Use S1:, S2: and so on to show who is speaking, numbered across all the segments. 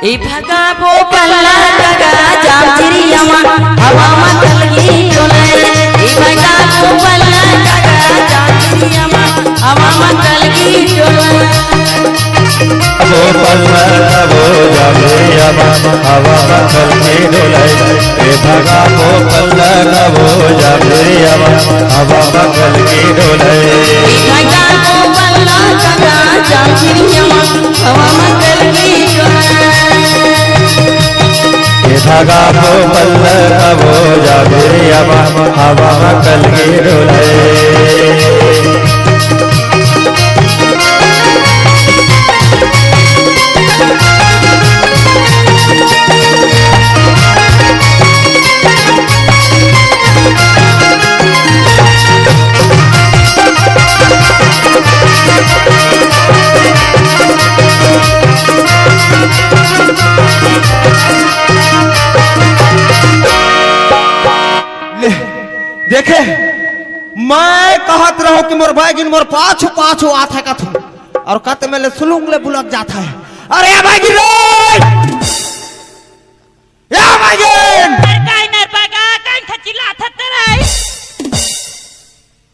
S1: ए भगा वो पल्ला जगा जामचिरियामा हवा मतलगी डोले ए भगा वो पल्ला जगा जामचिरियामा हवा मतलगी डोले
S2: वो पल्ला वो जामचिरियामा हवा मतलगी डोले ए भगा वो पल्ला वो जामचिरियामा हवा मतलगी डोले
S1: ए भगा वो पल्ला जगा जामचिरियामा हवा मतलगी डोले
S2: धागा वो पल्ला वो जामचिरियामा हवा मतलगी डोले
S3: देखे मैं कहत रहो कि मोर बैगिन मोर पाछू पाछू आता है कथू और कहते मेले सुलूंग ले बुलक जाता है। अरे या बैगिन रे या बैगिन
S4: काई नर बगा काई खचिला थते रे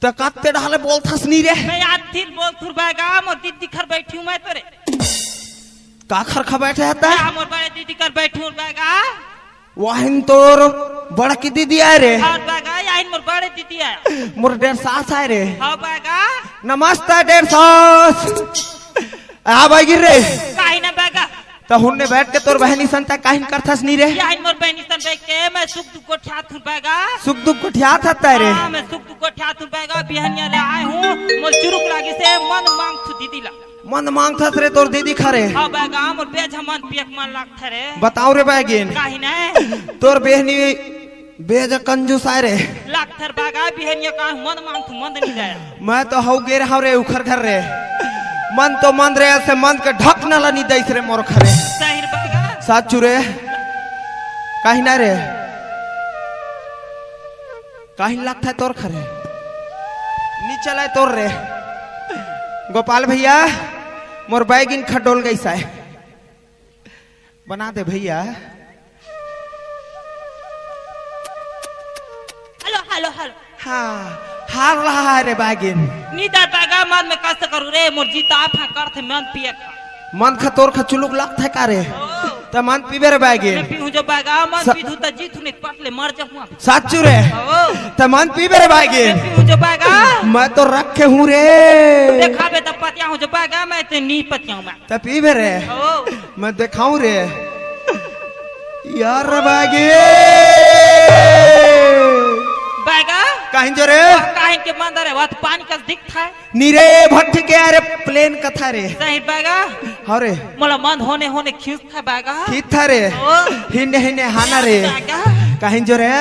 S3: तो कहते डाले बोलथस नी रे
S4: मैं आज दिन बोल थुर बगा मोर दीदी घर बैठी हूं मैं तोरे
S3: का खरखा बैठे हता
S4: हां मोर बड़े दीदी घर बैठी हूं बगा
S3: वाहिन तोर बड़ा की दीदी आए रे
S4: और बगा याइन मोर बड़े दीदी है
S3: मोर 1.5 आए रे
S4: हां बगा
S3: नमस्ते 1.5 आ बैगिन रे
S4: काई न बगा
S3: तो हुन्ने बैठ के तोर बहनी संता काहिन करथस नी रे
S4: याइन मोर बहनी सन बैठ के मैं सुख दुख को ठा थुर बगा
S3: सुख दुख को ठिया था रे
S4: हां मैं सुख दुख को ठा थुर बगा बिहनिया ले आए हूं मोर चुरुक लागी से मन मांग थु दीदी ला
S3: मन मांगथस रे तोर दीदी खरे
S4: हां बगा मोर बेज मन पियक मन लागथ रे
S3: बताओ रे बैगिन
S4: काई न
S3: तोर बहनी बेज कंजूस आए रे
S4: लागथर बगा बिहनिया का मन मांग थु मन नहीं जाए
S3: मैं तो हौ गेर हव रे उखर घर रे मन तो मन रे ऐसे मन के ढक न ला नी दैस रे मोर खरे
S4: सही बगा
S3: साचू रे काहे ना रे काहे लागथा तोर खरे नी चलाए तोर रे गोपाल भैया मोर बैगिन खडोल गई साए बना दे भैया
S4: हेलो हेलो हेलो
S3: हाँ हार रहा है रे बैगिन
S4: नीदा बगा मन में कष्ट करू रे मोर जीता आफा करथे मन पिए
S3: मन खा तोर खा चुलुक लगता है का रे त मन पीबे रे बैगिन
S4: मैं पीहू जो बगा मन पीधू त जीतू ने पटले मर जाऊं
S3: साचू रे
S4: ओ
S3: त मन पीबे रे बैगिन
S4: मैं पीहू जो बगा
S3: मैं तो रखे हूँ रे
S4: देखाबे त पतिया हूं जो बगा मैं ते नी पतिया मैं
S3: त पीबे रे
S4: ओ
S3: मैं दिखाऊं रे यार बैगिन
S4: बगा
S3: कहीं जो रे
S4: काहे के मंदर है वत पानी का दिखता है
S3: नीरे भट्ट के अरे प्लेन कथा रे
S4: सही बगा
S3: हरे
S4: मोला मन होने होने खींचता बगा
S3: ठीक था रे
S4: ओ
S3: हिने हिने हाना रे
S4: बगा
S3: कहीं जो रे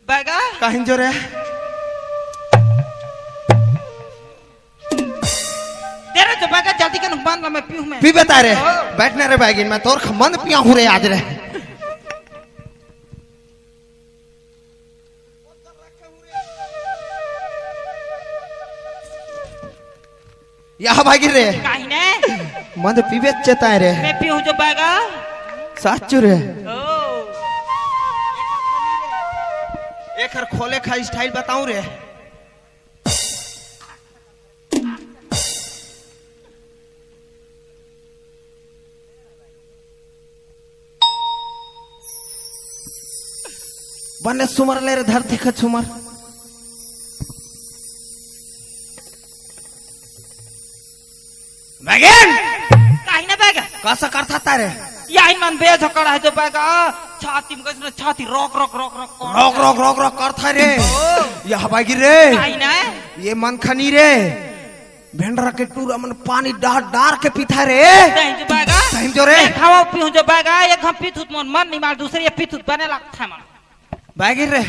S4: बगा
S3: कहीं जो रे
S4: तेरे जो बगा जल्दी कर बंद मैं पीहू मैं
S3: पी बता रे बैठने रे बैगिन मैं तोर मन पिया हूँ रे आज रे यह भागी रे
S4: काहे ने
S3: मन पीबे चेता रे
S4: मैं पीहू जो बगा
S3: साचू रे
S4: ओ
S3: एक हर खोले खा स्टाइल बताऊं रे बने सुमर ले रे धरती खा सुमर बैगन
S4: काहे ने बगा
S3: कैसा करता तारे
S4: यही मन बेज कड़ा है जो बगा छाती में कसना छाती रोक रोक रोक रोक
S3: रोक रोक रोक रोक करता रे यह बागी रे
S4: काहे ने
S3: ये मन खनी रे भेंडरा के टूरा मन पानी डार डार के पीता रे
S4: सही जो बगा
S3: सही जो रे
S4: खाओ पीहू जो बगा एक हम पीथुत मन नहीं मार दूसरे ये पीथुत बने लगता है मन
S3: बैगी रे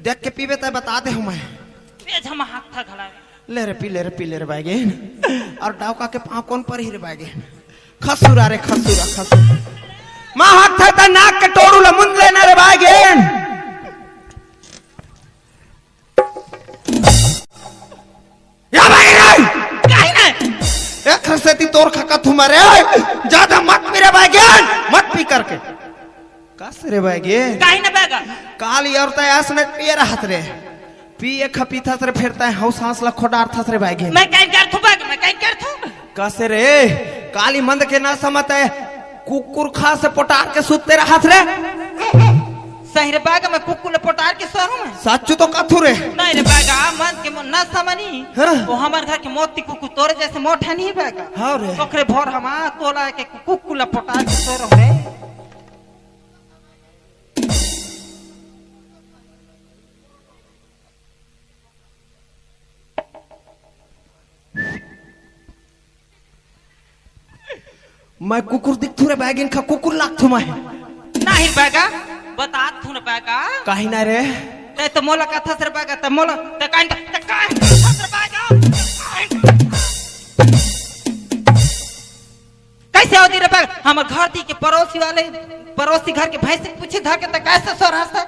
S3: देख के पीबे तो बता दे हूँ मैं
S4: बेज हम हाथ था खड़ा
S3: ले रे पी ले रे बैगे और डावका के पाँव कौन पर ही रे बैगे खसुरा रे खसुरा खसुरा माँ हाथ था ता नाक के टोरू ला मुंद लेना रे बैगे मरे ज्यादा मत पी रे बैगन मत पी करके कस रे बैगन
S4: काहे ना बैगा
S3: काली और तयास ने पिए रहत रे पिए खपी था रे फिरता है हाउ सांस ला खोडार था रे बैगन
S4: मैं कहीं कर थू बैग मैं कहीं कर थू
S3: कस रे काली मंद के ना समत है कुकुर खा से पोटार के सुतते रहत रे
S4: सही रे बैग मैं कुकुर पोटार के सोरू में
S3: सच्चू तो कथू रे
S4: नहीं रे बैगा मन के ना समनी
S3: हाँ?
S4: वो हमार घर के मोती कुकु तोरे जैसे मोटा नहीं बैगा
S3: हाँ रे
S4: ओकरे भोर हमा तोला के कुकुर पोटार के सोरू रे
S3: मैं कुकुर दिखथू रे बैगन खा कुकुर लागथू मैं
S4: नहीं बैगा बता थू ना बैगा
S3: काहे ना रे
S4: ते तो मोला कथा सर बैगा ते मोला ते काइन सर बैगा कैसे होती रे बैगा हमर घर दी के पड़ोसी घर के भैंस से पूछे धर के ते कैसे सो रहा था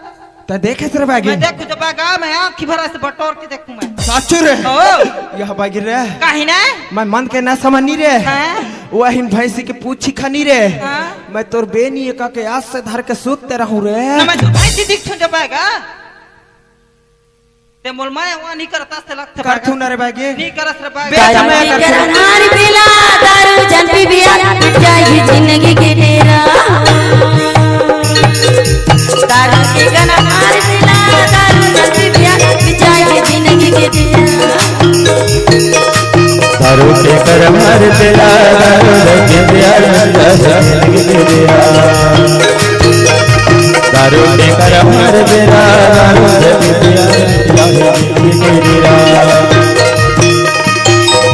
S3: ते देखे रे
S4: मैं
S3: बैगन
S4: देखू जो बैगा मैं आंखी भरा से बटोर के देखू मैं
S3: सच्चू रे
S4: ओ
S3: यह बैगन रे
S4: काहे ना
S3: मैं मन के ना समझनी रे
S4: हां
S3: वही भैंसी के पूछी खनी रे
S4: हाँ?
S3: मैं तोर बेनी का के आज से धर के सूतते रहूं रे
S4: ना मैं तो भैंसी दिख छू जो बैगा ते मोल मैं वहां नहीं करता से लगता
S3: करथू ना रे बैगन
S4: नहीं करस रे बैगा
S3: बेटा मैं करथू
S1: नार पिला दारू जन पी बिया मिट जाएगी जिंदगी के डेरा दारू के गना नार पिला दारू जन पी बिया मिट जाएगी जिंदगी के डेरा
S2: दारू के कर मर तेरा दारू के प्यार जिंदगी तेरा दारू के कर मर तेरा दारू के प्यार जिंदगी तेरा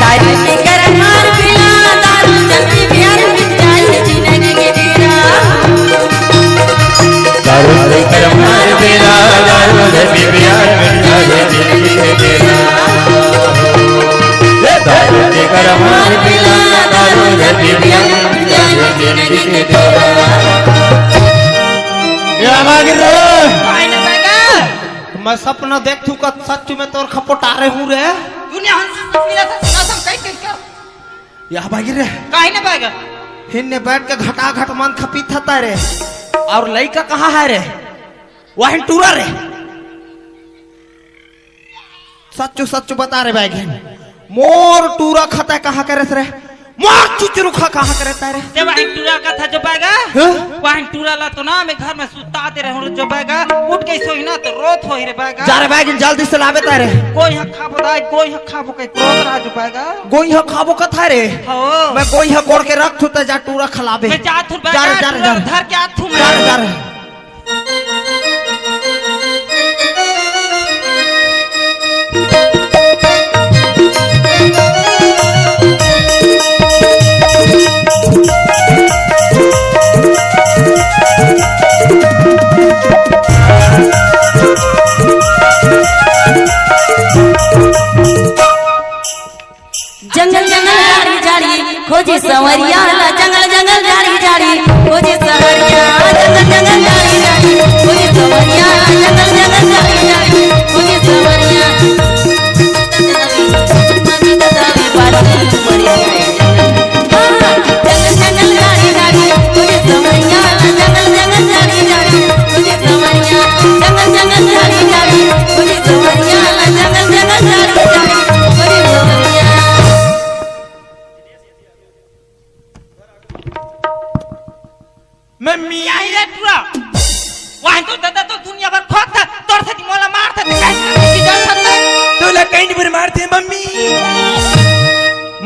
S1: दारू के कर नार पिला दारू जन पी बिया मिट जाएगी जिंदगी के डेरा
S2: दारू के कर मर तेरा दारू के प्यार जिंदगी तेरा दारू के कर मर तेरा दारू के प्यार जिंदगी तेरा
S3: या बैगन रे
S4: काहे ना बैगा
S3: मैं सपना देखथू का सच में तोर खपोटा रे हूं रे
S4: दुनिया हंस मिला था सुना कहीं कहीं कर
S3: या बैगन रे
S4: काहे ना बैगा
S3: हिन्ने बैठ के घटा घट मन खपी था रे और लड़का कहाँ है रे वही टूरा रे सच्चू सच्चू बता रे बैगन मोर टूरा खाता कहाँ करे रे मोर चुचरू खा कहाँ करे रे
S4: जब वहीं टूरा का था जो बैगा
S3: हाँ?
S4: वहीं टूरा ला तो ना मैं घर में सुता दे रहे जो बैगा उठ गई सोई ना तो रोत हो रे बैगा
S3: जा रे बैगन जल्दी से लावे तारे
S4: कोई हक खा बताए कोई हक खा बुके क्रोध रहा जो बैगा
S3: गोई ह खाबो कथा रे
S4: हो
S3: मैं गोई ह कोड़ के रख थू जा टूरा खलाबे
S4: मैं जात हूं
S3: जा रे, जा रे,
S4: बैगा
S3: जा रे।
S4: धर के आत हूं
S3: जा रे, जा
S4: मैं
S3: रे।
S1: जंगल जंगल जाड़ी जाड़ी खोजे सवरिया ला जंगल जंगल जाड़ी जाड़ी खोजे सवरिया जंगल जंगल जाड़ी जाड़ी खोजे सवरिया जंगल जंगल जाड़ी जाड़ी खोजे सवरिया जंगल जंगल जाड़ी जाड़ी खोजे सवरिया जंगल जंगल जाड़ी जाड़ी खोजे सवरिया जंगल जंगल जाड़ी जाड़ी खोजे सवरिया जंगल जंगल जाड़ी जाड़ी खोजे सवरिया
S4: मैं मियाँ ही रे टूरा वहीं तो दादा तो दुनिया भर खोद था तोर से मोला मार था कैसे की जान सकता
S5: तोला कहीं पर मारते मम्मी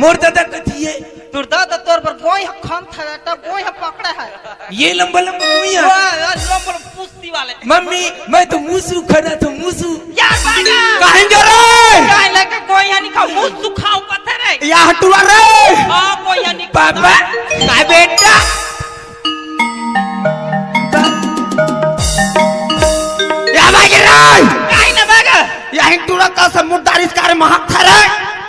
S5: मोर दादा कथी है
S4: तोर दादा तोर पर गोई हक खान था बेटा गोई हक पकड़ा है
S5: ये लंबा लंबा मुइया
S4: लंबल पुस्ती वाले
S5: मम्मी मैं तो मुसु खड़ा तो मुसु
S4: यार बागा
S3: कहीं जा रे
S4: काय लगे गोई हनी का मुंह सुखाओ पत्थर है
S3: या टूरा रे
S4: हां गोई हनी
S5: पापा
S3: काय बेटा या बैगन रे
S4: काय ना बागा
S3: यही टूरा का से मुर्दारी कार्य महक था रे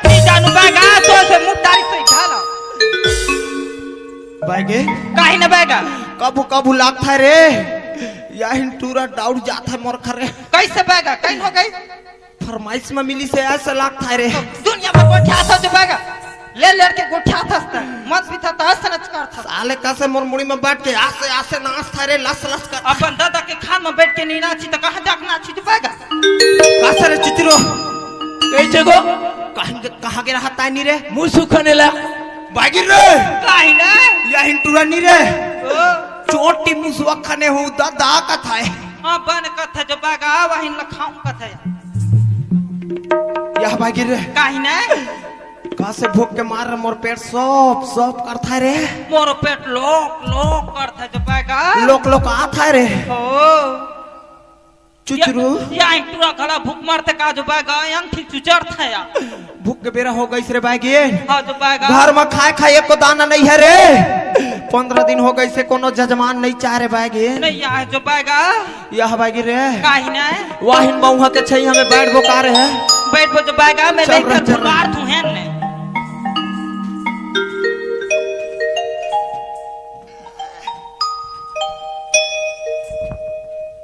S4: नहीं जानू बागा तो से मुट्ठारी से ढाला
S3: बैगे
S4: काय ना बागा
S3: कबू कबू लागता रे यही टूरा डाउट जाता है मोर खरे
S4: कैसे बागा कहीं हो गई
S3: फरमाइश में मिली से ऐसा लागता है रे
S4: दुनिया में कोई क्या सोच बागा ले ले के गोठा थस्ता मत भी था हसनच कर था
S3: साले कैसे मोर मुड़ी में बैठ के आसे आसे नाच था रे लस लस कर
S4: अपन दादा के खान में बैठ के नहीं नाची तो कहां जाके नाची तो पाएगा
S3: कैसे रे चित्रो
S5: कैसे गो
S3: कहां के रहता है नी रे
S5: मुंह सुखने ला
S3: बागिर रे
S4: काहे ना
S3: या हिंटूरा नी रे
S4: ओ
S3: चोटी मुसवा खने हो दादा का था
S4: हां बन कथा जो बागा वही लखाऊं कथा
S3: या बागिर रे
S4: काहे ना
S3: कहां से भूख के मार मोर पेट सब सब करता रे
S4: मोर पेट लोक लोक करता जो बागा
S3: लोक लोक आता रे
S4: ओ
S3: चुचरू
S4: या इंटूरा खड़ा भूख मारते का जो बागा अंठी चुचर था या
S3: भूख के बेरा हो गई रे बागी
S4: हां जो बागा
S3: घर में खाए खाए एको दाना नहीं है रे 15 दिन हो गए से कोनो जजमान नहीं चाह रे बागी
S4: नहीं या जो बागा
S3: यह बागी रे
S4: काहे ना
S3: वाहिन बहुआ के छई हमें बैठ बोकार है
S4: बैठ जो बागा मैं
S3: चल
S4: नहीं
S3: रहा,
S4: कर
S3: चल रहा।
S4: बाहर तू है ने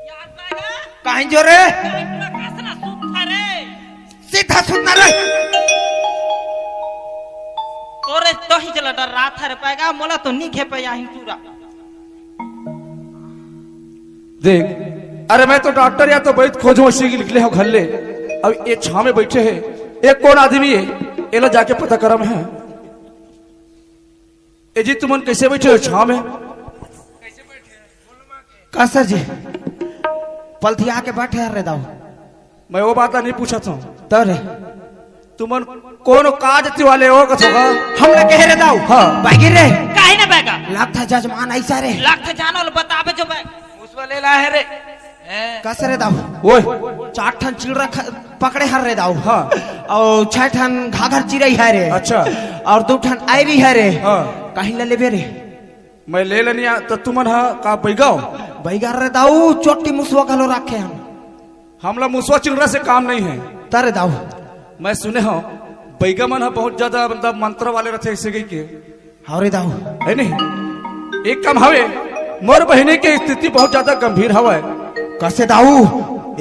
S4: यार बागा
S3: कहीं जो रे
S4: इंटूरा कैसना सूत था रे
S3: सीधा सुनना रे
S4: तोरे तो ही चला डर रात है पाएगा मोला तो नहीं खे पाया हिंटूरा
S5: देख अरे मैं तो डॉक्टर या तो बैठ खोजो इसी के निकले हो घर ले अब ये छाव में बैठे हैं एक कौन आदमी है एला जाके पता करम है ए जी तुमन कैसे बैठे हो छाव में
S3: कसर जी पलथिया के बैठे रे दाऊ
S5: मैं वो बात नहीं पूछा था
S3: तो रे
S5: तुमन कौन काज ती वाले हो कथोगा
S3: हमने कह रे दाऊ
S5: हाँ।
S3: बागी रे
S4: काहे ना बैगा
S3: लाख था जजमान ऐसा रे
S4: लाख थे जानो लो बतावे जो बैग उस वाले ला है रे
S3: कसर रे दाऊ
S5: ओए
S3: 4 ठन चिड़रा पकड़े हर रे दाऊ
S5: हाँ
S3: और 6 ठन घाघर चिड़ई है रे
S5: अच्छा
S3: और 2 ठन आईवी है रे
S5: हाँ
S3: कहीं ले लेबे रे
S5: मैं ले लेनिया तो तुमन हा का बैगाओ
S3: बैगार रे दाऊ चोटी मुसवा घलो रखे हम
S5: हमला मुसवा चिंगरा से काम नहीं है
S3: तारे दाऊ
S5: मैं सुने हो बैगा मन हा बहुत ज्यादा मतलब मंत्र वाले रहते ऐसे गई के
S3: हरे दाऊ
S5: है नहीं एक काम हवे मोर बहनी की स्थिति बहुत ज्यादा गंभीर हवा है
S3: कैसे दाऊ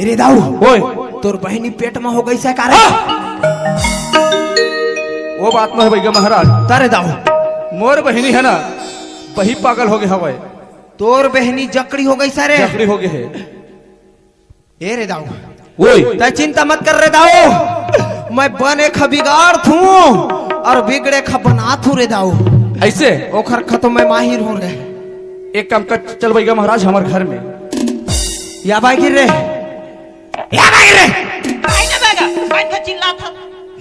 S3: अरे दाऊ
S5: ओए
S3: तोर बहनी पेट में हो गई से कार
S5: वो बात में है बैगा महाराज
S3: तारे दाऊ
S5: मोर बहनी है ना वही पागल हो गए हवा है
S3: तोर बहनी जकड़ी हो गई सारे
S5: जकड़ी हो गई है
S3: ए रे दाऊ
S5: ओए
S3: तै चिंता मत कर रे दाऊ मैं बने ख बिगाड़ थू और बिगड़े ख बना थू रे दाऊ
S5: ऐसे
S3: ओखर खत्म में माहिर हो रे
S5: एक काम कर चल बैगा महाराज हमारे घर में
S3: या बागी रे या बागी रे
S4: काहे ना बैगा बैठ के चिल्ला था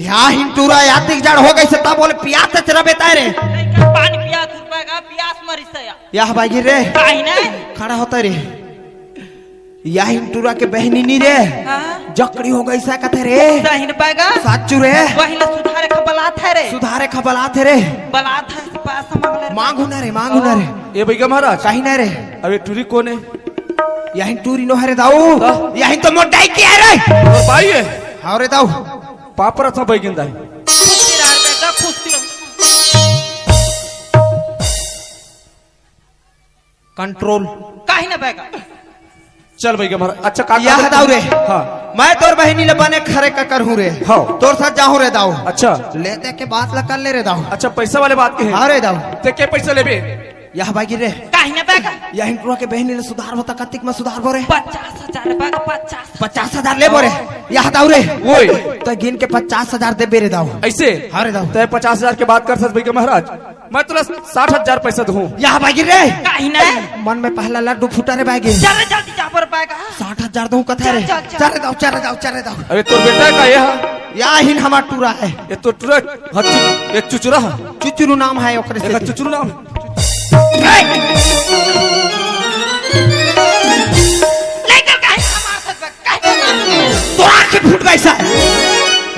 S3: या हिंटूरा यातिक जड़ हो गई से ता बोले पियास से चरा बेता रे
S4: लेकर पानी पिया तू बैगा प्यास मरी से
S3: या बागी रे
S4: काहे ना
S3: खड़ा होता रे या हिंटूरा के बहनी नी रे
S4: हां
S3: जकड़ी हो गई सा कथे रे
S4: दहिन बैगा
S3: साचू रे
S4: वही सुधारे का बलात है रे
S3: सुधारे खबला थे रे
S4: बलात है पास मांगले
S3: मांगू ना रे
S5: ये बैगा महाराज
S3: कहीं ना रे
S5: अबे टूरी कौन है
S3: यहीं टूरी नो है रे दाऊ यहीं तो मोटाई की है रे
S5: और भाई है
S3: हाँ रे दाऊ
S5: पापरा था बैगिंदा है
S4: खुशी रह बेटा खुशी
S3: कंट्रोल
S4: काहे ना बैगा
S5: चल बैगा महाराज अच्छा का
S3: यह दाऊ रे
S5: हाँ
S3: मैं तोर बहनी ले बने खरे का कर हूँ रे
S5: हाँ।
S3: तोर साथ जाऊँ रे दाऊ
S5: अच्छा
S3: लेते के बात ला कर ले रे दाऊ
S5: अच्छा पैसा वाले बात के है
S3: हाँ रे दाऊ
S5: ते के पैसा लेबे
S3: यह बागी रे
S4: काहे ना बैगा
S3: यहीं टूरा के बहनी ले सुधार होता कतिक में सुधार बोरे
S4: 50,000 बैगा 50
S3: 50,000 ले बोरे यह दाऊ रे
S5: ओए
S3: तो गिन के 50,000 दे बेरे दाऊ
S5: ऐसे
S3: हाँ रे दाऊ
S5: ते 50,000 के बात कर सकते बैगा महाराज मैं तुला 60,000 पैसा दूं
S3: यह बागी रे
S4: काहे ना
S3: मन में पहला लड्डू फूटा रे बागी
S4: चल जल्दी जा पर बैगा
S3: 60,000 दूं कथे रे
S4: चल, चल, चल।
S3: चल रे दाऊ
S5: अबे तोर बेटा का ये
S3: या हिन हमार टूरा है
S5: ये तो टूरा एक चुचुरा है
S3: चुचुरू नाम है ओकरे
S5: एक
S3: से
S5: चुचुरू नाम
S4: लेकर काहे हमार साथ बैगा काहे
S3: तोरा के फूट गई सा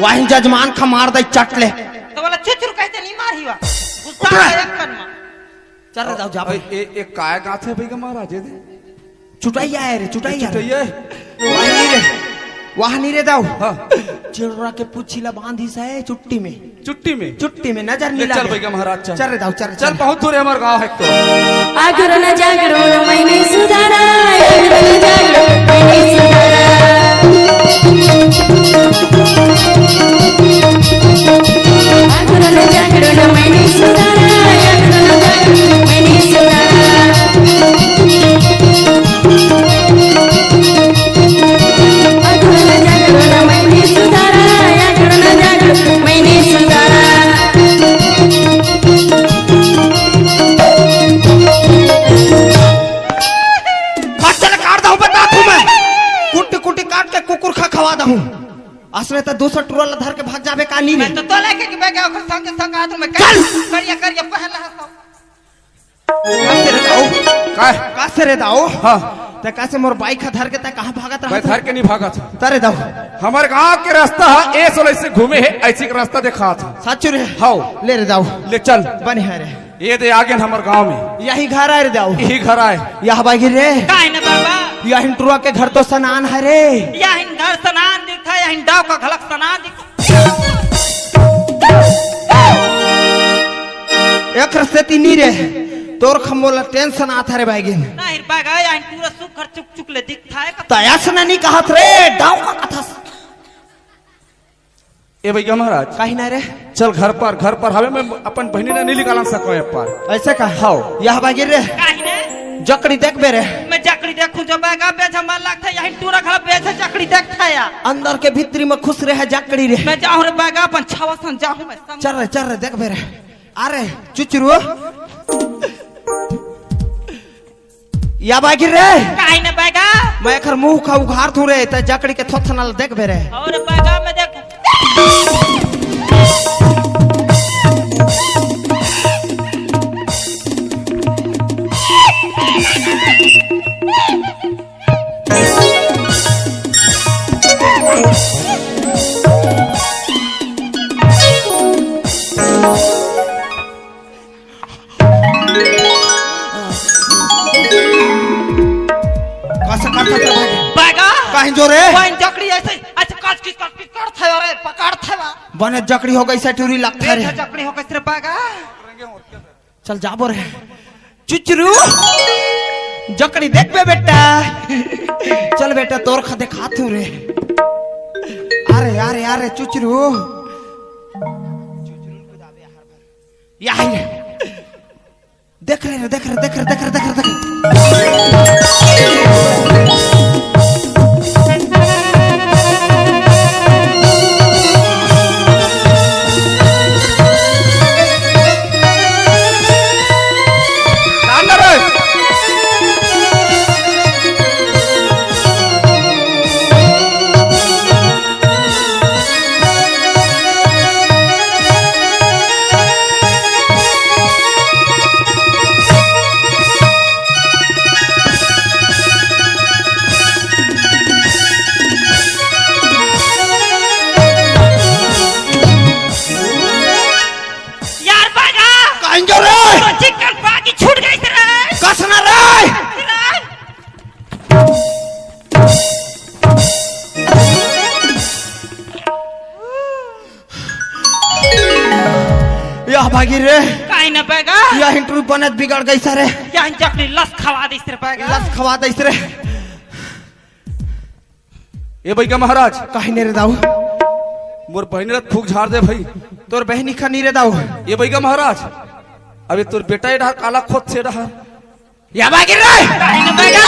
S3: वहीं जजमान खा मार दई चट ले
S4: तो बोला चुचुर कहते नहीं मारी हुआ गुस्सा
S3: उतरा।
S4: है एक कन में
S3: चल रे दाऊ जा
S5: एक काय गाथ है बैगा महाराज ये
S3: चुटाइया है रे चुटाइया रे
S5: ये
S3: वहाँ नहीं रे दाऊ
S5: हाँ
S3: चिड़रा के पुछीला बांधी सा है चुट्टी में
S5: चुट्टी में
S3: नजर
S5: ले
S3: नहीं
S5: चल
S3: लागे
S5: बैगा महाराज चल
S3: चल रे दाऊ चल
S5: चल बहुत दूर है हमारा गांव है तो
S1: आगरो न जागरो न मैंने सुधारा आगरो न जागरो मैंने सुधारा आगरो न जागरो न
S3: खवा दहूं असले तो दूसरा टुरल धर के भाग जाबे का नी रे
S4: मैं तो लेके कि बैग ओकर संग संग आदमी में
S3: चल!
S4: करिया करिया पहला हंसो
S3: कासे रे दाऊ
S5: काय
S3: कासे रे दाऊ
S5: हाँ
S3: ते कैसे मोर बाइक धर के ते कहां भागत
S5: मैं
S3: रहा
S5: धर के नहीं भागा था
S3: तारे दाऊ
S5: हमारे गांव के रास्ता है ऐसे ऐसे घूमे है ऐसे का रास्ता देखा था
S3: सच रे
S5: हाउ
S3: ले रे दाऊ
S5: ले चल
S3: बने है रे
S5: ये दे आगे हमारे गांव में
S3: यही घर है रे दाऊ
S5: यही घर आए
S3: यह बागी रे
S4: काहे न बाबा
S3: यही टुरवा के घर तो सनान है रे
S4: या हिंदर सनान दिखा या हिंदाव का घलक सनान दिखा
S3: एक रस्ते ती रे तोर खमोला टेंशन आता रे बागिन
S4: नहीं बागा या पूरा सुख कर चुक चुक ले दिखता है
S3: तयास नहीं कहत रे दाऊ का कथा
S5: ए भैया महाराज
S3: कहीं ना रे
S5: चल घर पर हमें मैं अपन बहनी ने नहीं निकाल सको ये पर
S3: ऐसे का हाउ यह बागी रे
S4: काहे ने
S3: जकड़ी देख बे रे
S4: मैं जकड़ी देखूं जो बागा बेच हमार लगता यही टूरा खला बेच जकड़ी देखता या
S3: अंदर के भीतरी में खुश रहे जकड़ी रे
S4: मैं जाऊं रे बागा अपन छावसन जाऊं मैं संग
S3: चल रे देख बे रे अरे चुचरू या बागी रे
S4: काहे ने बागा
S3: मैं एकर मुंह का उघार थू रे त जकड़ी के थोथनल देख बे रे
S4: और बागा में देख
S3: कैसे करता थे भाई
S4: बागा
S3: कहीं जो रे
S4: वाइन जकड़ी ऐसे अच्छा काट की पकड़ थे अरे पकड़ थे बा
S3: बने जकड़ी हो गई सटूरी लगता रे
S4: जकड़ी हो कैसे बागा
S3: चल जाबो रे चुचरू जकड़ी देख बे बेटा चल बेटा तोर खा देखा थू रे अरे चुचरू यही देख रहे भागी रे
S4: काहे न बेगा
S3: यह इंटरव्यू बनत बिगड़ गई सरे
S4: या जकड़ी लस खवा दिस रे बेगा
S3: लस खवा दे रे
S5: ए भैया महाराज
S3: कहीं ने रे दाऊ
S5: मोर बहनी रे फूक झाड़ दे भाई
S3: तोर बहनी खनी रे दाऊ
S5: ये भैया महाराज अबे तोर बेटा इधर काला खोद से रहा
S3: या भागी रे
S4: काहे न बेगा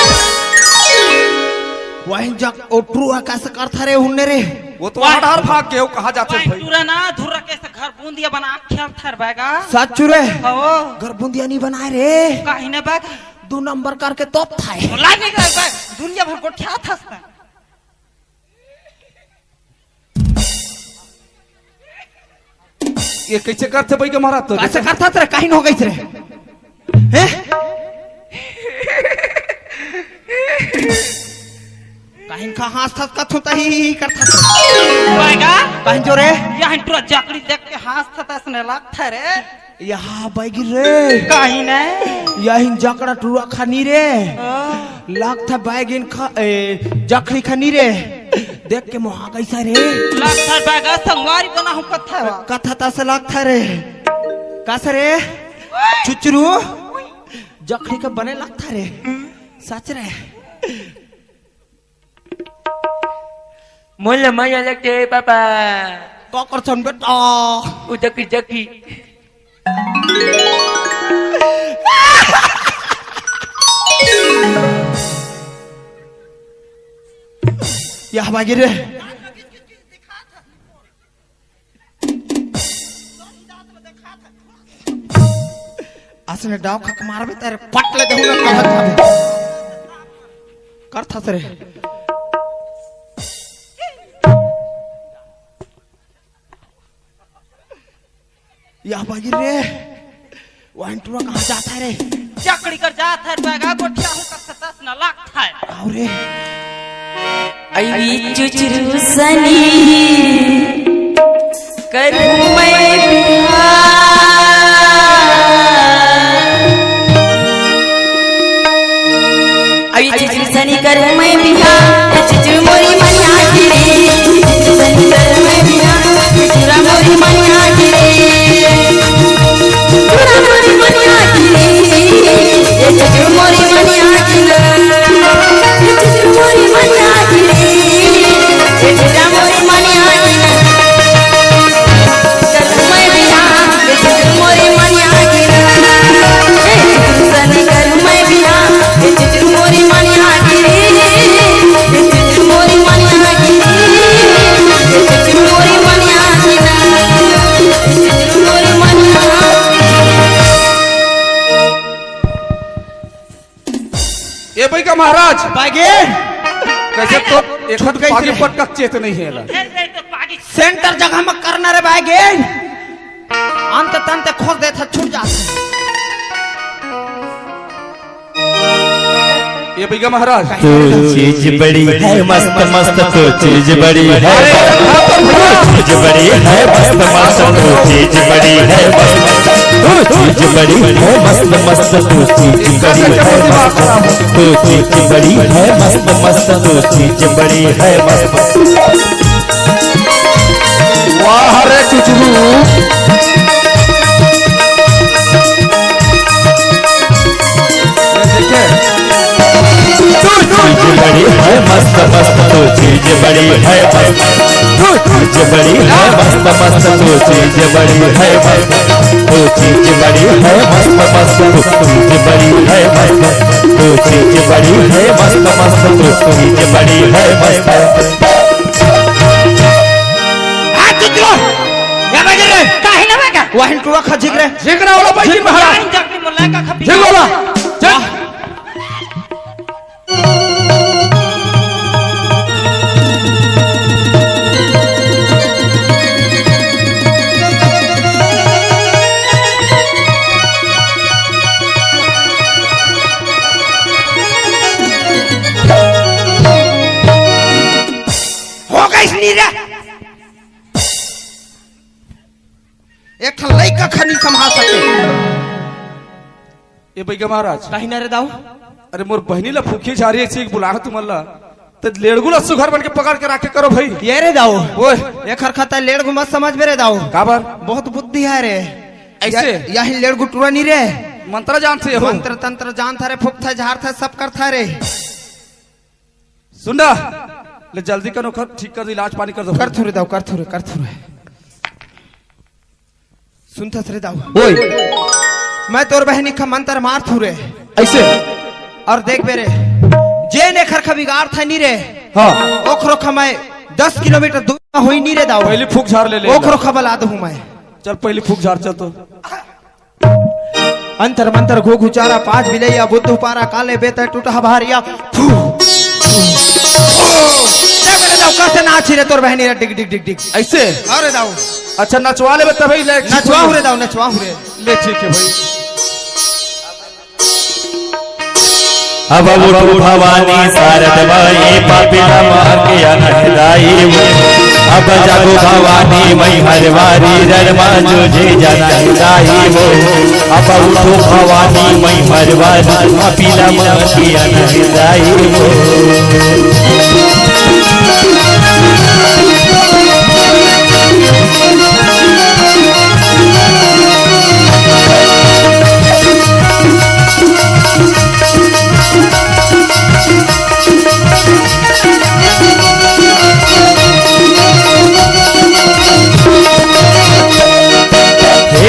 S3: वहीं जक ओट्रू आकाश करथा रे हुन्ने रे
S5: वो तो आधार भाग के कहा जाते
S4: वाइन
S5: भाई
S4: टूरा ना धुरा कैसे घर बूंदिया बना खेल थर बेगा
S3: सच रे
S4: हो
S3: घर बूंदिया नहीं बनाए रे
S4: काहे न बेगा
S3: 2 नंबर करके तोप थाए
S4: ला नहीं गए दुनिया भर को क्या था
S5: ये कैसे करते भैया महाराज तो
S3: कैसे करथा रे कहीं हो गई रे हैं कहीं का हाथ था कथु तही करथा
S4: बेगा
S3: कहीं जो रे
S4: यहाँ टूरा जकड़ी देख के हाथ था इसने लगता रे
S3: यहाँ बैगी रे
S4: काहे न
S3: यही जकड़ा टुआ खनी रे लगता बैगिन जकड़ी खनी रे देख के मोहा कैसा रे
S4: लगता बेगा संगवारी बना हूं
S3: कथा ता से लगता रे कैसे रे चुचरू जकड़ी का बने लगता रे सच रे
S2: मोला माया लगते पापा
S3: ककर छन बेटा
S2: उजकी जकी
S3: यह बागी रे असने डाव खक मारबे तेरे पटले देहु ना कहत कर था रे या बागी रे वाइन टूरा कहाँ जाता है रे?
S4: चकड़ी कर जात है बैगा गोठिया हूं का 7 न लाख है
S3: आओ रे
S1: आई चुचरू सनी करूं मैं बिहार आई चुचरू सनी करूं मैं बिहार चुचरू मोरी मनिया गिरी चुचरू सनी करूं मैं बिहार चुचरा मोरी मनिया गिरी चुचरा मोरी मनिया गिरी चुचरू मोरी मनिया गिरी चुचरू मोरी मनिया गिरी चुचरा मोरी मनिया गिरी करूं मैं बिहार चुचरू मोरी मनिया गिरी चुचरू सनी करूं मैं बिहार चुचरू मोरी मनिया गिरी चुचरू मोरी मनिया गिरी चुचरू मोरी मनिया गिरी चुचरू मोरी मनिया
S5: ये भाई का महाराज
S3: बागी
S5: कैसे तो एक
S3: छूट गई
S5: आगे
S3: थी।
S5: पट का चेत नहीं है ला।
S4: फिर रे तो पागी
S3: सेंटर जगह में करना रे बागी अंत तंत खोल दे था छूट जाता
S5: ये भाई का महाराज
S2: तो चीज बड़ी है मस्त मस्त तो चीज बड़ी है चीज बड़ी है मस्त मस्त तो चीज बड़ी है तो चीज बड़ी है मस्त मस्त तो चीज बड़ी है तो चीज बड़ी है मस्त मस्त तो चीज बड़ी है मस्त।
S5: वाह रे चुचरू
S2: चीज बड़ी है मस्त मस्त तो चीज बड़ी है मस्त तो चीज बड़ी है मस्त मस्त तो चीज बड़ी है मस्त तो चीज बड़ी है मस्त मस्त तो चीज बड़ी है मस्त तो चीज बड़ी है मस्त मस्त तो चीज बड़ी है मस्त।
S3: हां चुचरो या बागी रे
S4: काहे ना बैगा
S3: वाइन टूरा खजिक रे
S5: झिगरा वाला भाई की महाराज
S4: जाइन जकड़ी मुल्ला का खपी
S5: झिग वाला चल
S3: हो गई नी रे एक ठन लइका खनी संभाल सके
S5: ये भाई का महाराज
S3: कहीं ना रे दाऊ
S5: अरे मोर बहनी ला फूकी जा रही है बुला तुम्हारा तो लेड़गुला सुघर बन के पकड़ के रखे करो भाई
S3: ये रे दाऊ
S5: ओए
S3: एक हर खाता लेड़ गु मत समझ में रे दाऊ
S5: काबर
S3: बहुत बुद्धि है रे
S5: ऐसे?
S3: यही लेड़ गु टूरा नी रे
S5: मंत्र जानते हो
S3: मंत्र तंत्र जान था रे फुक था झाड़ था सब कर था रे
S5: सुनना ले जल्दी करो ठीक कर दो इलाज पानी कर दो
S3: कर थुरे दाऊ कर थुरे सुनता रे दाऊ
S5: ओए
S3: मैं तोर बहनी का मंत्र मार थुरे
S5: ऐसे
S3: और देख बेरे जे ने खर का बिगाड़ था नी रे
S5: हाँ
S3: ओखरो का मैं 10 किलोमीटर दूर में हुई नी रे दाऊ
S5: पहले फूक झाड़ ले ले
S3: ओखरो का बला दूं मैं
S5: चल पहले फूक झाड़ चल तो
S3: अंतर मंतर घो घुचारा 5 बिलैया बुद्धू पारा काले बेतर टूटा भारिया फू दाऊ कैसे नाची रे तोर बहनी रे डिग डिग डिग डिग
S5: ऐसे
S3: अरे दाऊ
S5: अच्छा नचवा ले तभी ले
S3: नचवा रे दाऊ नचवा रे
S5: ले ठीक है भाई
S2: अब उठो भवानी शारद माई पापिला माँ के अनहदाई अब जागो भवानी मई हरवारी रमा जोझे जनाई वो अब उठो भवानी मई हरवारी पापिला माँ के अनहदाई वो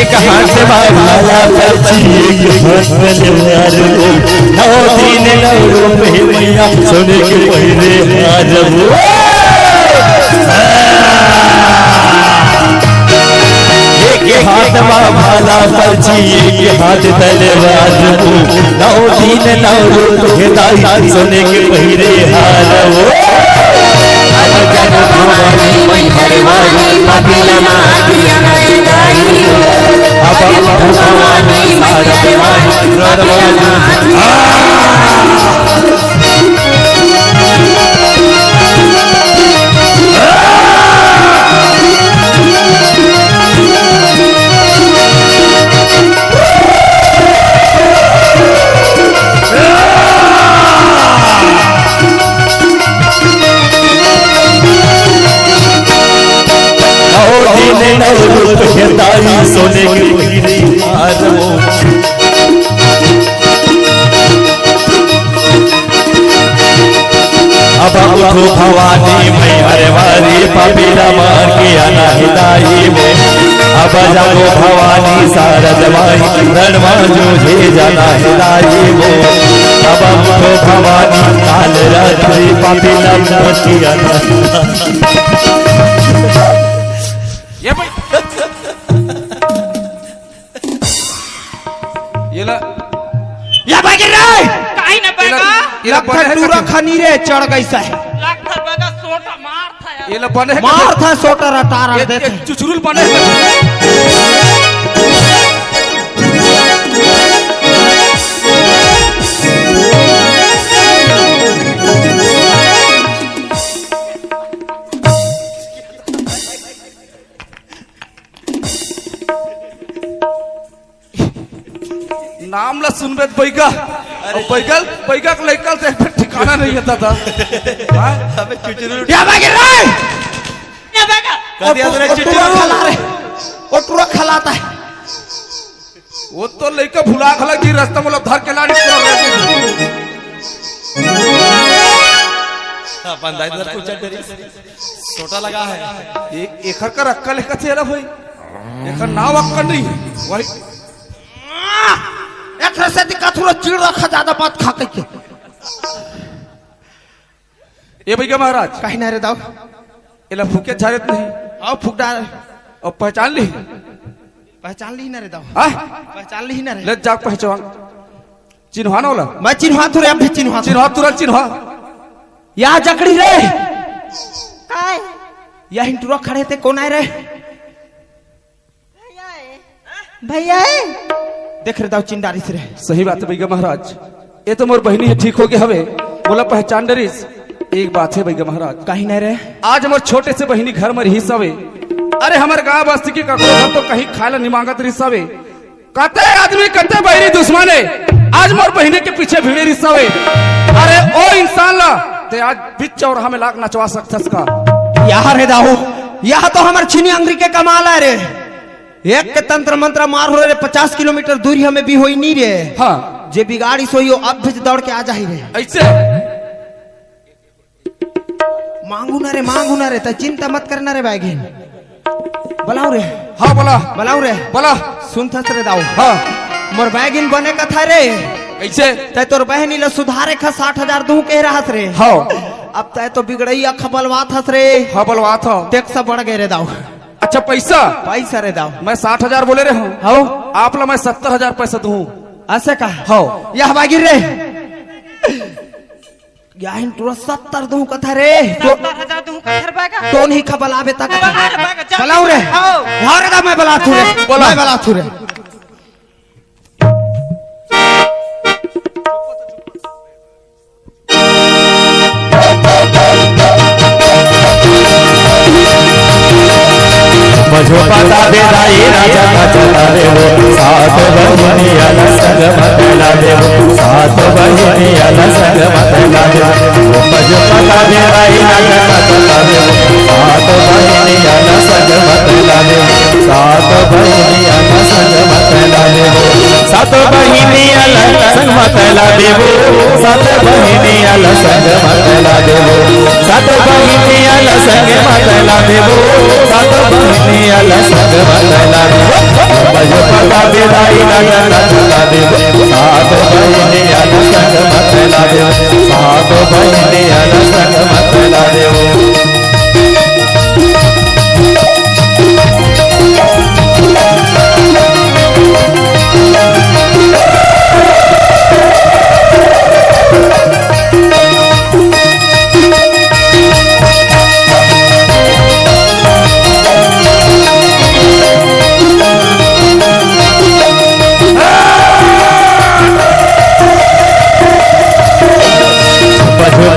S2: एक हाथ वाला पर्ची एक हाथ बलिहार वो 9 दिन 9 रुपए मैया सोने के पहिरे हार वो एक हाथ वाला पर्ची एक हाथ तलवार वो 9 दिन 9 रुपए दाई सोने के पहिरे हार वो जन भवानी मई हरवारी पापिला माँ की अनहदाई सोने की हीरे हार वो अब उठो भवानी मैं हरे वारी पपीला मार के आना हिदाई में अब जागो भवानी सारद माई रणवा जो हे जाना हिदाई वो अब उठो भवानी काल रात्रि पपीला मार के आना
S5: ये भाई ये ला
S3: या बाकी रे
S4: काहे न बेगा
S5: ये ला बने है
S3: पूरा खनी रे चढ़ गई सा
S4: लाख बेगा सोटा मार था यार
S5: ये ला बने है
S3: मार था सोटर अटारा देते
S5: ये चुचुरुल बने है नाम ला सुनबे बैगा बैगल बैगा के लइका से ठिकाना नहीं होता था हाँ?
S3: या बाकी रे
S4: ये बेगा
S3: ओटूरा खला रे ओटूरा खलाता है
S5: वो तो लइका भुला खला की रास्ता में धर के लाड़ी
S2: छोटा लगा है
S5: एक का अक्कल एक चेहरा भाई एक नाव अक्कल नहीं है वही
S3: एक से दिक्कत हो चिड़ रखा ज्यादा बात खा के
S5: ये भैया महाराज
S3: कहीं ना रे दाऊ
S5: इला फूके झारत नहीं
S3: आओ फूक डाल
S5: और पहचान ली
S3: पहचान ली ना रे दाऊ
S5: हाँ
S3: पहचान ली ना रे
S5: ले जाग पहचान चिन्हा ना वाला
S3: मैं चिन्हा तुरे अब भी चिन्हा
S5: चिन्हा तुरंत चिन्हा
S3: यहाँ जकड़ी रे काय यहाँ हिंटुरा खड़े थे कौन आए रे भैया देख रहे दाऊ चिंडारी से रे
S5: सही बात है भैया महाराज ये तो मोर बहनी है ठीक हो गए हवे बोला पहचान डरीस एक बात है भैया महाराज
S3: कहीं नहीं रे
S5: आज मोर छोटे से बहनी घर में रही सवे अरे हमारे गांव बस्ती की ककरो घर तो कहीं खाला निमांगत रही सवे कहते आदमी कहते बहनी दुश्मन है आज मोर बहनी के पीछे भीड़े रही सवे अरे ओ इंसान ला ते आज बीच चौराहा में लाख नचवा सकथस का
S3: यहाँ रे दाऊ यहाँ तो हमारे चीनी अंगरी के कमाल है रे एक के तंत्र मंत्र मार हो रे 50 किलोमीटर दूरी हमें भी होई नहीं रे
S5: हाँ
S3: जे बिगाड़ी सोई हो अब भी दौड़ के आ जाही रे
S5: ऐसे
S3: मांगू ना रे तो चिंता मत करना रे बैगिन बुलाओ रे
S5: हाँ बोला
S3: बुलाओ रे
S5: बोला
S3: सुन थस रे दाऊ
S5: हाँ
S3: मोर बैगिन बने का था रे
S5: ऐसे
S3: तय तोर बहनी ले सुधारे खा 60,000 दू कह रहा रे
S5: हाँ
S3: अब तय तो बिगड़ई खबलवा थस रे
S5: हाँ बोलवा था
S3: टैक्स बढ़ गए रे दाऊ
S5: अच्छा पैसा
S3: पैसा रे दाऊ
S5: मैं 60,000 बोले रहे हूँ
S3: हो
S5: आप ला मैं 70,000 पैसा दूं
S3: ऐसे का
S5: हो
S3: यह बागिर रे याहिन तुरंत 70 दूं कथा रे
S4: 70,000 दूं कर बेगा
S3: तो नहीं खबल आवे तक
S4: बेगा
S3: बुलाओ रे
S4: आओ
S3: हां रे मैं बुला थू रे
S5: बोला।
S3: मैं बुला थू रे
S2: मझो पता बेदाई राजा का चला रे वो सात बहिनी अला संग मतला दे वो सात बहिनी अला संग मतला दे वो मझो पता बेदाई राजा का चला रे वो सात बहिनी अला संग मतला दे सात बहिनी अला संग मतला दे वो सात बहिनी अला संग मतला दे वो सात बहिनी अला संग मतला दे वो सात बहिनी अला संग मतला दे वो सात बहिनी अला संग मतला दे मझो पता बेदाई राजा का चला दे सात बहिनी अला संग मतला दे सात बहिनी अला संग मतला दे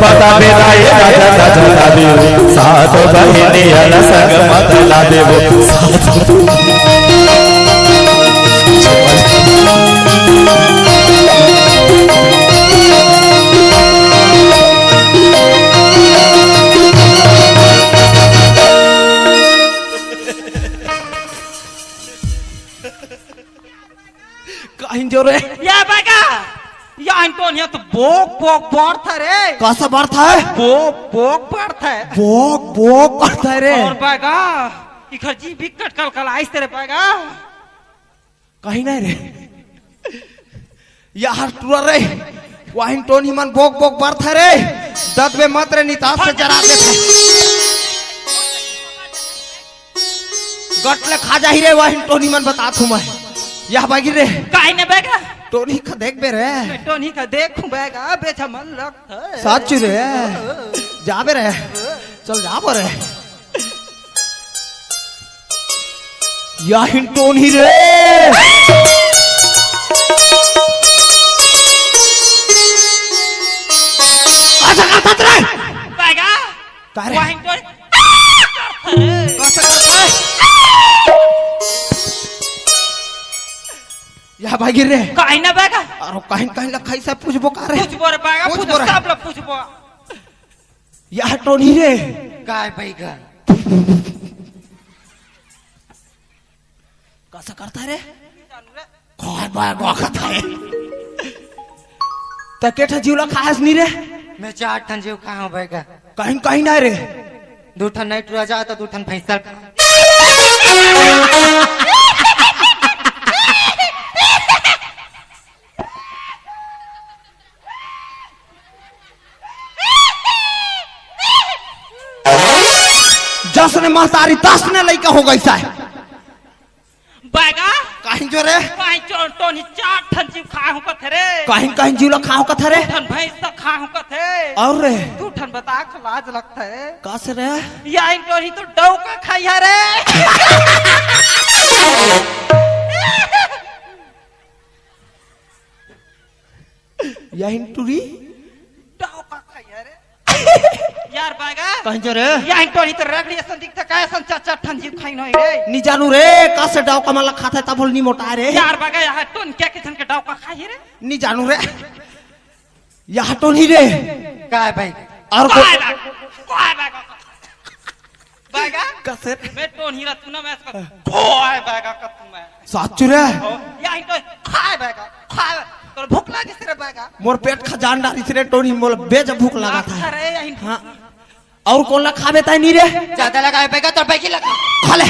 S2: पता बेदाई राजा का चला दे सात बहिनी अला संग मतला दे
S3: जो रे
S4: या बैगा या एंटोनियो तो बोक बोक बढ़ता रे
S3: कैसा बढ़ता है
S4: बोक बोक बढ़ता है
S3: बोक बोक बढ़ता है रे
S4: और बैगा इधर जी विकट कल कल आइस तेरे बैगा
S3: कहीं नहीं रे यार टूर रे वाहिन टोनी मन बोक बोक बढ़ता है रे दत में मत रे नितास से जरा देते गटले खा जा ही रे वाहिन टोनी मन बता तू मैं यह बागी रे
S4: काहे ने बैगा
S3: टोनी का देख बे रे
S4: टोनी का देखूं बैगा बेचा मन लगता है
S3: सच रे जाबे रे चल जाबो रे याहिन टोनी रे अच्छा करता रे
S4: बैगा
S3: तारे
S4: वाहिन टोनी
S3: कैसा करता है यह भागी रे
S4: काहे ने बैगा
S3: अरे कहीं कहीं लखाई से पूछबो का रे
S4: पूछबो रे बैगा
S3: पूछ
S4: पूछ
S3: बोरे।
S4: सब लोग पूछबो
S3: यह टोनी रे
S4: काय बैगा
S3: कैसा करता रे कौन बाय गोखता है त केठा जीवला खास नहीं रे
S4: मैं 4 ठन जीव खाऊं बैगा
S3: कहीं कहीं ना रे
S4: 2 ठन नहीं टुरा जा तो 2 ठन भैंसा
S3: जस ने महतारी 10 ने लइका हो गई सा
S4: बैगा
S3: कहीं जो रे
S4: पाई टोनी 4 ठन जीव खाऊं कथे रे
S3: कहीं कहीं जीवला खाओ कथा रे
S4: 2 ठन भैंसा खाऊं कथे
S3: और रे
S4: 2 ठन बता के लाज लगता है
S3: कैसे रे
S4: या टोनी तो डौका खाइया रे
S3: यही टूरी
S4: डौका खाइया रे यार बैगा
S3: कहीं जो रे
S4: या टोनी तो रगड़ी असन दिखता काय सन 4 ठन जीव खाई नहीं रे
S3: नी जानू रे कैसे डाव कमला खाता तब बोल नी मोटा रे
S4: यार बैगा या टोन क्या किथन के डौका खाई रे
S3: नी जानू रे यह टोनी रे
S4: काय भाई
S3: और
S4: काय बैगा बैगा
S3: कैसे
S4: मैं टोन हीरा तू ना मैं इसका काय बैगा का तू मैं
S3: सच रे
S4: या तो खाए बैगा खाए तो भूख लगी तेरे बैगा
S3: मोर पेट खजान डाली रे टोनी मोल बेज भूख लगा था
S4: अरे यही
S3: हाँ और कौन ला खावे ताई नी रे
S4: ज्यादा लगाए बैगा तो बैगी लगा
S3: खा ले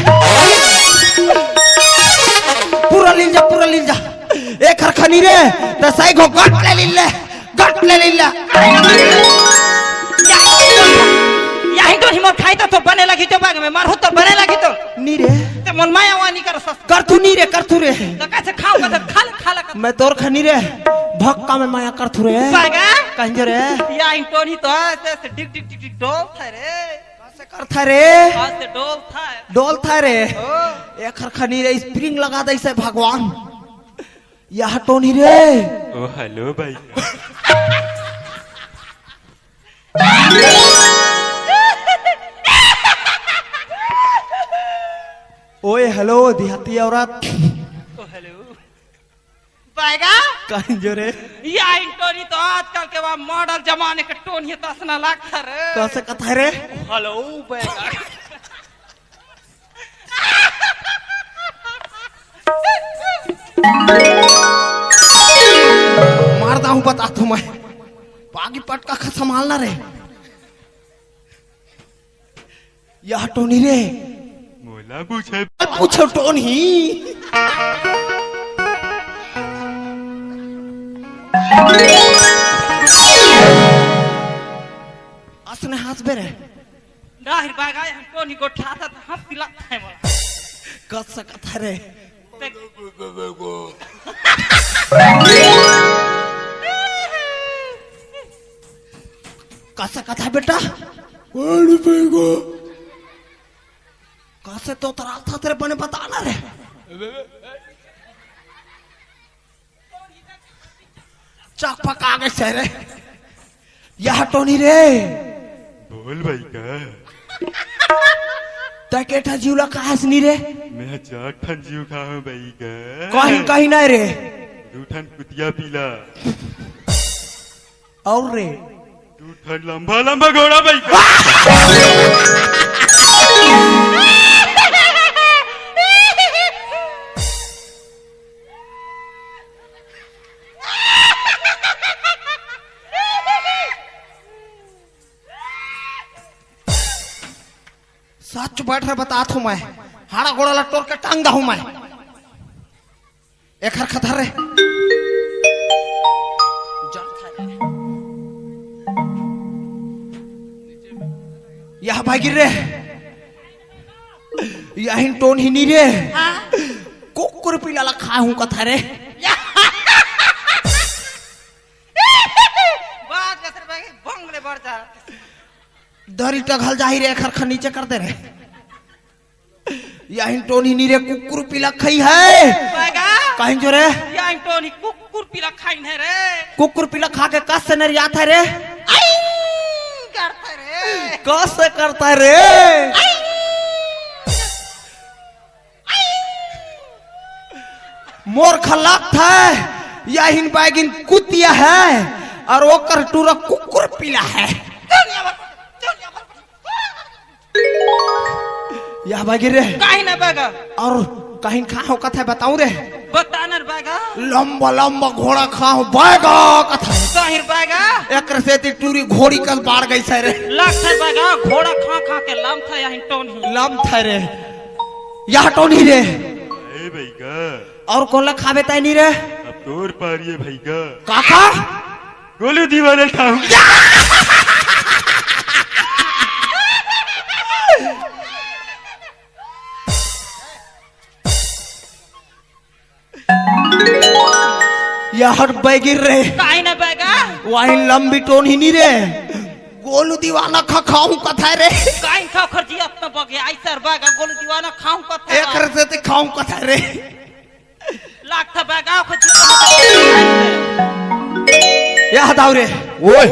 S3: पूरा लील जा एक खरखनी रे तो सही घो गट ले लीला
S4: यही तो हिम्मत खाई तो बने लगी तो बैग में मार हो तो बने लगी तो
S3: नी रे
S4: ते मन माया वानी कर सस
S3: कर तू रे
S4: तो कैसे खाओ का खा ले
S3: मैं तोर खनी रे भक्का में माया कर तू रे
S4: बैगा
S3: कहीं रे
S4: या टोनी तो ऐसे डिग डिग डिग डिग डोल था रे
S3: कैसे करता रे
S4: आज से डोल था
S3: डोल था रे
S4: ओ
S3: एक खरखनी रे स्प्रिंग लगा दे से भगवान यह टोनी रे
S2: ओ हेलो भाई
S3: ओए हेलो देहाती औरत
S4: ओ हेलो बैगा
S3: कहीं जो रे
S4: या टोनी तो आजकल के वहाँ मॉडल जमाने के टोनी तो असना लगता रे
S3: कैसे कथा रे
S4: हेलो बैगा
S3: मारता हूँ बता तू मैं बागी पटका खा संभालना रे यह टोनी रे
S2: मोला पूछे
S3: पूछो टोनी असने हाथ बे रे
S4: दाहिर बैगा यहाँ टोनी को ठाता तो हम पिलाता है मोला
S3: कस सकता रे कस कथा बेटा कैसे तो तरा था तेरे बने बताना रे चक पका गए से रे यह टोनी रे
S2: बोल भाई का
S3: तकेठा जीवला कहास नी रे
S2: मैं 4 ठन जीव खाऊं भाई का
S3: कहीं कहीं नहीं रे
S2: 2 ठन कुतिया पीला
S3: और रे
S2: 2 ठन लंबा लंबा घोड़ा भाई का
S3: सच बैठ रहे बतात हूँ मैं हाड़ा गोड़ा लटोर के टांग हूँ मैं एक हर खतर रे यह भाई गिर रे यही टोन ही नहीं रे कुकुर पिला खा हूँ कथा रे
S4: बंगले बढ़ जा
S3: दरी टघल जाही रे खरखा नीचे कर दे रे यही टोन ही नहीं रे कुकुर पिला खाई है कहीं जो रे
S4: यही टोनी कुकुर पिला खाई है रे
S3: कुकुर पिला खा के कस से नरिया था रे
S4: करता रे
S3: कस से करता है रे मोर खलाक था यही बैगिन कुतिया है और वो कर टूरा कुकुर पिला है यह बागी रे
S4: काहे ना बागा
S3: और कहीं खा हो कथा बताऊं रे
S4: बताना बागा
S3: लंबा लंबा घोड़ा खा हो बागा कथा
S4: काहे बागा
S3: एक से टूरी घोड़ी कल बाढ़ गई से रे
S4: लाख था बागा घोड़ा खा खा के लम था यही टोनी
S3: लम था रे यह टोनी रे
S2: ए भाई का
S3: और कौन ला खावे ताई नहीं रे
S2: अब तोर पारिए भाई का
S3: काका
S2: गोलू दीवाने खाऊं
S3: यह बैगिर रे
S4: काहे ना बागा
S3: वही लंबी टोन ही नहीं रे गोलू दीवाना खा खाऊं कथा रे
S4: काहे खा खर्ची अपना बगे ऐसर बागा गोल दीवाना खाऊं कथा
S3: एक से खाऊं कथा रे
S4: लाख था बागा खर्ची
S3: यह दाव रे
S5: ओए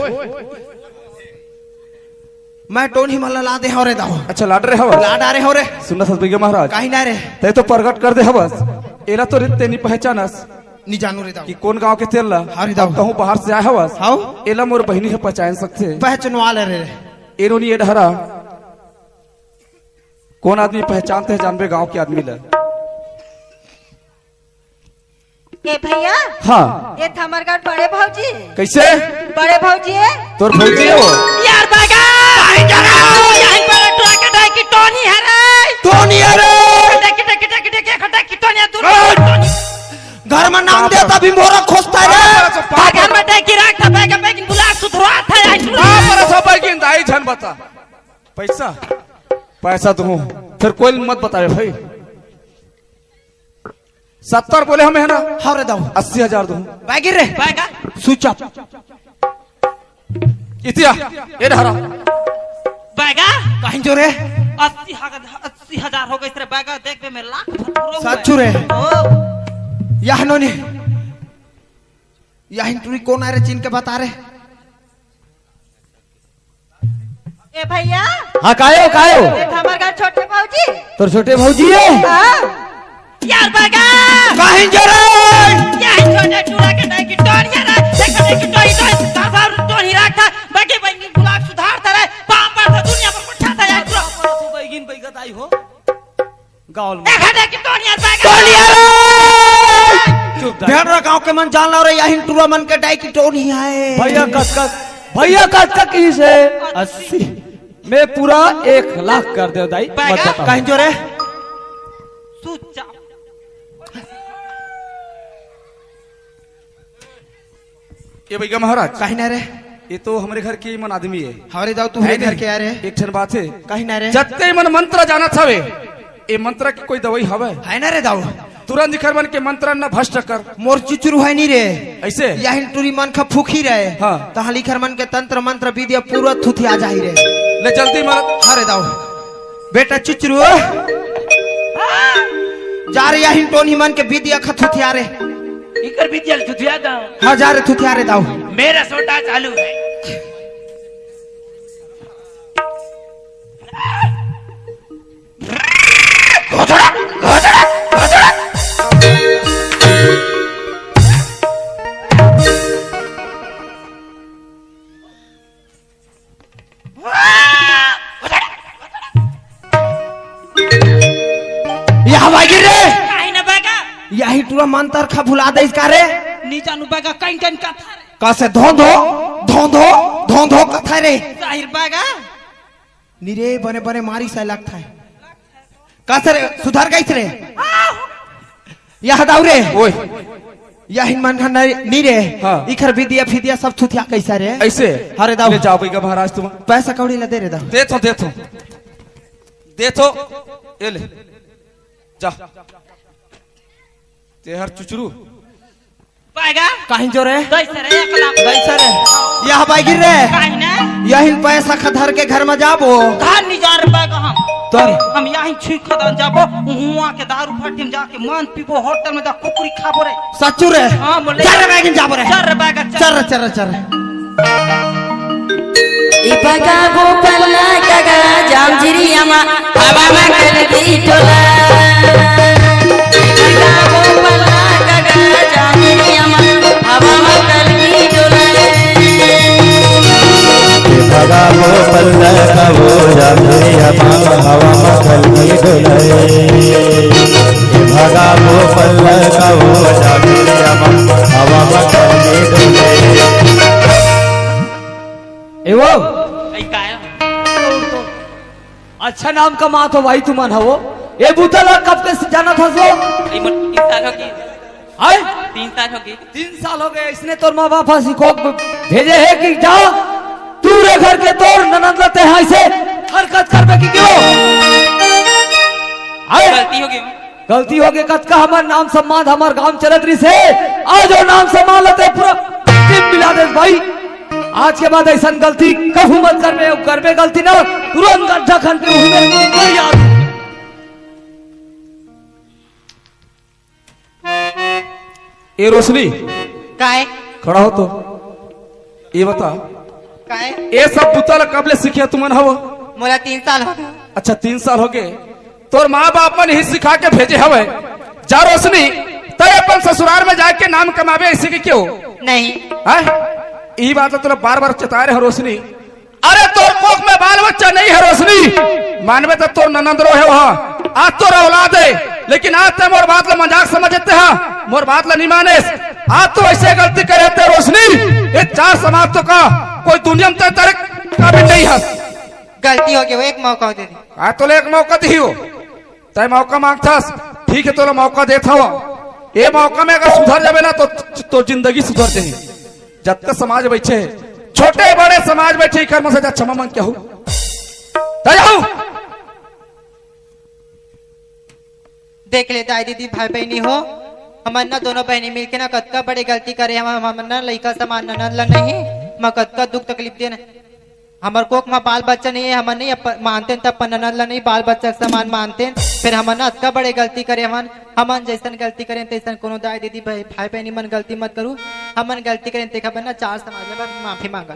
S3: मैं टोन ही मल्ला ला दे हो रे दाव
S5: अच्छा लाड रे हवा
S3: ला डारे हो रे
S5: सुनना सतबिगे महाराज
S3: कहीं ना रे
S5: ते तो प्रकट कर दे हवस एला तो रित तेनी पहचानस
S3: नहीं जानू रे दाव
S5: कि कौन गांव के तेल ला
S3: हरी दाव
S5: कहूं बाहर से आए हवस
S3: हाउ
S5: एला मोर बहिनी है पहचान सकते
S3: पहचानवा ले रे
S5: एरोनी ये डहरा कौन आदमी पहचानते हैं जानबे गांव के आदमी ला
S6: ये भैया
S5: हाँ
S6: ये हमार गाँव बड़े भौजी
S5: कैसे
S6: बड़े भौजी है
S5: तोर भौजी है वो
S4: यार बागा काहे जरा यही पर ट्रक है की टोनी है रे
S3: टोनी अरे
S4: देख खटा की टोनी दूर
S3: घर में नाम दे तभी मोरा खोजता रे
S4: बागा में देख की रख था बागा बेगिन बुला सुधरवा था यही
S5: पर सब की दाई झन बता पैसा पैसा दूं फिर कोई मत बतावे भाई 70 बोले हमें है ना
S3: हाँ रे दाव
S5: 80,000 दूं
S3: बैगिर रे
S4: बागा
S3: स्विच ऑफ
S5: इतिया ये डहरा
S4: बागा
S3: कहीं जो रे
S4: 80,000 हो गए तेरे बागा देख पे मेरे लाख पूरा
S3: सच्चू रे यह नोनी यह टूरी कौन आ रे चीन के बता रे
S6: ए भैया
S1: हाँ कायो कायो
S6: ये हमार गाँव छोटे भौजी
S1: तोर छोटे भौजी है
S6: हाँ
S4: यार बागा
S3: कहीं जो रे
S4: यही छोटे चूड़ा के टाइप की टोनी है रे देख की टोनी साफ टोनी रखा बाकी बेगिन बुला सुधारता रे पाम पर दुनिया पर पठा था यार तू बेगिन बैगत आई हो
S1: गाँव में
S4: एक हटे की टोनी है बागा
S3: भेड़ गांव के मन जान ला रे यही टूरा मन के डाई की टोनी है
S1: भैया कस की से 80 मैं पूरा 1 लाख कर दे दाई मत
S4: बैगा?
S1: बताओ।
S3: कहीं जो रे
S4: सुचा
S5: ये भैया महाराज
S3: कहीं ना रे
S5: ये तो हमारे घर की मन आदमी है
S3: हमारे दाव तू है घर के आ रे
S5: एक ठन बात है
S3: कहीं ना रे
S5: जत्ते मन मंत्र जाना छवे ये मंत्र की कोई दवाई हवे
S3: है ना रे दाव
S5: तुरंत दिखर मन के मंत्र न भ्रष्ट कर
S3: मोर चिचुरु है नहीं रे
S5: ऐसे
S3: यही टूरी मन का फूकी रहे
S5: हाँ।
S3: तहा लिखर मन के तंत्र मंत्र विद्या पूरा थुथी आ जाही रे
S5: ले जल्दी मत
S3: हरे दाव बेटा चिचुरु जा रे यही टोनी मन के विद्या खथुथिया रे
S4: इकर विद्यालय सुधिया दा
S3: हाँ जा रे थुथिया रे दाव
S4: मेरा सोटा चालू है
S3: यह भागी रे
S4: काहे ना बागा
S3: यही टूरा मंत्र खा भुला दे इसका रे
S4: नीचा नु बागा कहीं कहीं का था रे
S3: कैसे धो कथा रे
S4: जाहिर बागा
S3: निरे बने बने मारी सा लगता है का सर सुधार कैसे रे यह दाऊ रे
S5: ओए
S3: यह मन नीरे
S5: हाँ।
S3: इखर विदिया फिदिया सब थुथिया कैसा रे
S5: ऐसे
S3: अरे दाऊ
S5: ले जाओ भैया महाराज तुम
S3: पैसा कौड़ी ला दे रे दाऊ
S5: दे तो ये ले जा तेहर चुचरू
S4: पाएगा
S3: कहीं जो रे
S4: कैसे रे 1 लाख
S3: कैसा रे यह बाइगिर रे
S4: काहे ना
S3: यही पैसा खधर के घर में जाबो
S4: धान नहीं जा रुपए का
S3: तोर
S4: हम यहीं छी खदान जाबो हुआ के दारू फट्टी में जाके मान पीबो होटल में जा कुकुरी खाबो रे
S3: सच्चू रे
S4: हां बोले
S3: चल रे बाइगिर जाबो रे
S4: 4 रुपए का
S3: चल
S1: इपका गोपल्ला काका जामजिरियामा हवा में कलगी टोला इपका गोपल्ला काका जामजिरियामा हवा में कलगी टोला
S2: भगा वो पल्ला का वो जामजिरियामा हवा में कलगी डोले भगा वो पल्ला का वो जामजिरियामा हवा में कलगी डोले
S3: एवो
S7: अच्छा नाम का माँ तो भाई तुमन हो ये बुतला कब के जाना था सो
S4: 3 साल हो गए
S7: आए
S4: 3 साल हो गए
S7: 3 साल हो गए इसने तोर माँ बाप को भेजे है कि जा तू रे घर के तोर ननद लते हैं ऐसे हरकत करबे की क्यों आए
S4: गलती हो गई
S7: गलती हो गई कत का हमार नाम सम्मान हमार गांव चलत रही से आज वो नाम सम्मान लते पूरा टीम मिला दे भाई आज के बाद ऐसा गलती कभी मत करबे गलती ना तुरंत गड्ढा खन के उसमें याद
S5: ये रोशनी
S4: काहे
S5: खड़ा हो तो ये बता
S4: काहे
S5: ये सब पुतल कब ले सीखे तुमन हव
S4: मोला 3 साल हो गए
S5: अच्छा 3 साल हो गए तोर माँ बाप मन ही सिखा के भेजे हवे जा रोशनी तय अपन ससुराल में जाके नाम कमावे ऐसे के क्यों
S4: नहीं
S5: है यही बात तो बार बार चता रहे रोशनी अरे तोर कोख में बाल बच्चा नहीं है रोशनी मानवे तो तोर ननंद रो है वहाँ आज तोर औलाद है लेकिन आज ते मोर बात ला मजाक समझते हैं मोर बात ला नहीं माने आज तो ऐसे गलती करे थे रोशनी ये 4 समाज तो का कोई दुनिया में तेरे काबिल नहीं है
S4: गलती हो गई वो एक मौका दे दी
S5: आज तो एक मौका दी हो तय मौका मांगता ठीक है तो मौका देता हो ये मौका में अगर सुधर जावे ना तो जिंदगी सुधर जाएगी जब तक समाज बैठे छोटे बड़े समाज बैठे कर्म से क्षमा मांग क्या हो
S4: देख ले दाई दीदी भाई बहनी हो हमार ना दोनों बहनी मिलके ना कतका बड़ी गलती करे हम ना लड़का समान ननद ला नहीं मैं कतका दुख तकलीफ दे हमार कोक में बाल बच्चा नहीं है हम नहीं मानते तब ननद ला नहीं बाल बच्चा समान मानते फिर हम ना अतका बड़े गलती करे हमन जैसन गलती करें तैसन कोनो दाई दीदी भाई बहनी मन गलती मत करू हमन गलती करें देखा बना 4 समाज में माफी मांगा